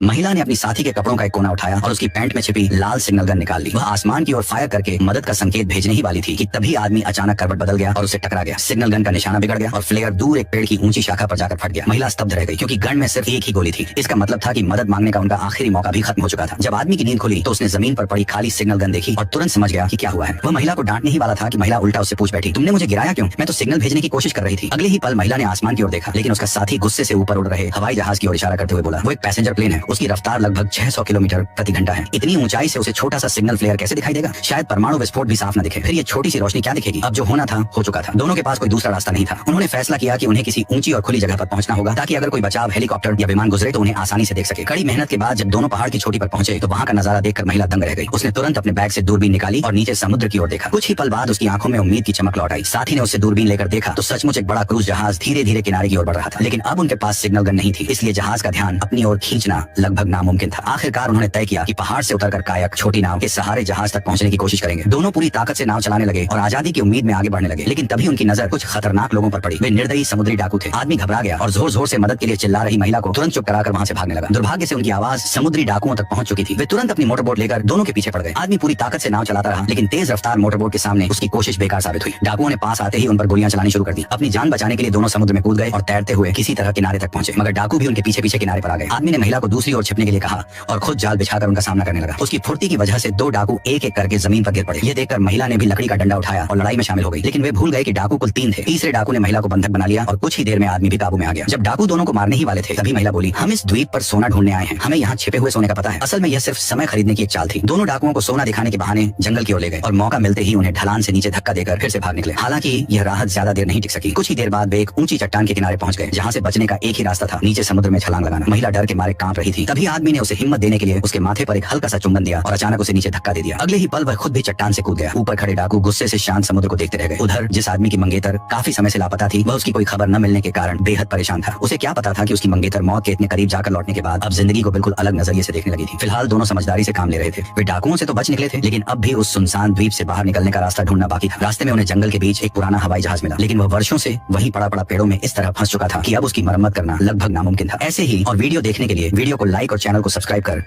महिला ने अपनी साथी के कपड़ों का एक कोना उठाया और उसकी पैंट में छिपी लाल सिग्नल गन निकाल ली। वह आसमान की ओर फायर करके मदद का संकेत भेजने ही वाली थी कि तभी आदमी अचानक करवट बदल गया और उसे टकरा गया। सिग्नल गन का निशाना बिगड़ गया और फ्लेयर दूर एक पेड़ की ऊंची शाखा पर जाकर फट गया। महिला स्तब्ध रह गई क्योंकि गन में सिर्फ एक ही गोली थी। इसका मतलब था कि मदद मांगने का उनका आखिरी मौका भी खत्म हो चुका था। जब आदमी की नींद खुली तो उसने जमीन पर पड़ी खाली सिग्नल गन देखी और तुरंत समझ गया कि क्या हुआ है। वह महिला को डांटने ही वाला था कि महिला उल्टा उससे पूछ बैठी, तुमने मुझे गिराया क्यों? मैं तो सिग्नल भेजने की कोशिश कर रही थी। अगले ही पल महिला ने आसमान की ओर देखा, लेकिन उसका साथी गुस्से से ऊपर उड़ रहे हवाई जहाज की ओर इशारा करते हुए बोला, वो एक पैसेंजर प्लेन है, उसकी रफ्तार लगभग 600 किलोमीटर प्रति घंटा है। इतनी ऊंचाई से उसे छोटा सा सिग्नल फ्लेयर कैसे दिखाई देगा? शायद परमाणु विस्फोट भी साफ न दिखे। फिर ये छोटी सी रोशनी क्या दिखेगी? अब जो होना था हो चुका था। दोनों के पास कोई दूसरा रास्ता नहीं था। उन्होंने फैसला किया कि उन्हें किसी ऊंची और खुली जगह पर पहुंचना होगा ताकि अगर कोई बचाव हेलीकॉप्टर या विमान गुजरे तो उन्हें आसानी से देख सके। कड़ी मेहनत के बाद जब दोनों पहाड़ की चोटी पर पहुंचे तो वहां का नजारा देखकर महिला दंग रह गई। उसने तुरंत अपने बैग से दूरबीन निकाली और नीचे समुद्र की ओर देखा। कुछ ही पल बाद उसकी आंखों में उम्मीद की चमक लौट आई। साथी ने उससे दूरबीन लेकर देखा तो सचमुच एक बड़ा क्रूज जहाज धीरे धीरे किनारे की ओर बढ़ रहा था। लेकिन अब उनके पास सिग्नल गन नहीं थी, इसलिए जहाज का ध्यान अपनी ओर खींचना लगभग नामुमकिन था। आखिरकार उन्होंने तय किया कि पहाड़ से उतरकर कायक छोटी नाव के सहारे जहाज तक पहुंचने की कोशिश करेंगे। दोनों पूरी ताकत से नाव चलाने लगे और आजादी की उम्मीद में आगे बढ़ने लगे। लेकिन तभी उनकी नजर कुछ खतरनाक लोगों पर पड़ी। वे निर्दयी समुद्री डाकू थे। आदमी घबरा गया और जोर जोर से मदद के लिए चिल्ला रही महिला को तुरंत चुप कराकर वहां से भागने लगा। दुर्भाग्य से उनकी आवाज समुद्री डाकुओं तक पहुंच चुकी थी। वे तुरंत अपनी मोटरबोट लेकर दोनों के पीछे पड़ गए। आदमी पूरी ताकत से नाव चलाता रहा, लेकिन तेज रफ्तार मोटरबोट के सामने उसकी कोशिश बेकार साबित हुई। डाकुओं ने पास आते ही उन पर गोलियां चलानी शुरू कर दी। अपनी जान बचाने के लिए दोनों समुद्र में कूद गए और तैरते हुए किसी तरह किनारे तक पहुंचे, मगर डाकू भी उनके पीछे पीछे किनारे पर आ गए। आदमी ने महिला को दूसरी ओर छिपने के लिए कहा और खुद जाल बिछाकर उनका सामना करने लगा। उसकी फुर्ती की वजह से दो डाकू एक एक करके जमीन पर गिर पड़े। ये देखकर महिला ने भी लकड़ी का डंडा उठाया और लड़ाई में शामिल हो गई। लेकिन वे भूल गए कि डाकू कुल 3 थे। तीसरे डाकू ने महिला को बंधक बना लिया और कुछ ही देर में आदमी भी काबू में आ गया। जब डाकू दोनों को मारने ही वाले थे तभी महिला बोली, हम इस द्वीप पर सोना ढूंढने आए हैं, हमें यहाँ छिपे हुए सोने का पता है। असल में यह सिर्फ समय खरीदने की एक चाल थी। दोनों डाकुओं को सोना दिखाने के बहाने जंगल की ओर ले गए और मौका मिलते ही उन्हें ढलान से नीचे धक्का देकर फिर से भाग निकले। हालांकि यह राहत ज्यादा देर नहीं टिक सकी। कुछ ही देर बाद वे एक ऊंची चट्टान के किनारे पहुंच गए जहाँ से बचने का एक ही रास्ता था, नीचे समुद्र में छलांग लगाना। महिला डर के मारे कांप रही थी। तभी आदमी ने उसे हिम्मत देने के लिए उसके माथे पर एक हल्का सा चुंबन दिया और अचानक उसे नीचे धक्का दे दिया। अगले ही पल वह खुद भी चट्टान से कूद गया। ऊपर खड़े डाकू गुस्से से शांत समुद्र को देखते रह गए। उधर जिस आदमी की मंगेतर काफी समय से लापता थी, वह उसकी कोई खबर न मिलने के कारण बेहद परेशान था। उसे क्या पता था कि उसकी मंगेतर मौत के इतने करीब जाकर लौटने के बाद अब जिंदगी को बिल्कुल अलग नजरिए से देखने लगी थी। फिलहाल दोनों समझदारी से काम ले रहे थे। वे डाकुओं से तो बच निकले थे, लेकिन अब भी उस सुनसान द्वीप से बाहर निकलने का रास्ता ढूंढना बाकी था। रास्ते में उन्हें जंगल के बीच एक पुराना हवाई जहाज मिला, लेकिन वह वर्षों से वहीं पड़ा पड़ा पेड़ों में इस तरह फंस चुका था कि अब उसकी मरम्मत करना लगभग नामुमकिन था। ऐसे ही और वीडियो देखने के लिए वीडियो को लाइक और चैनल को सब्सक्राइब कर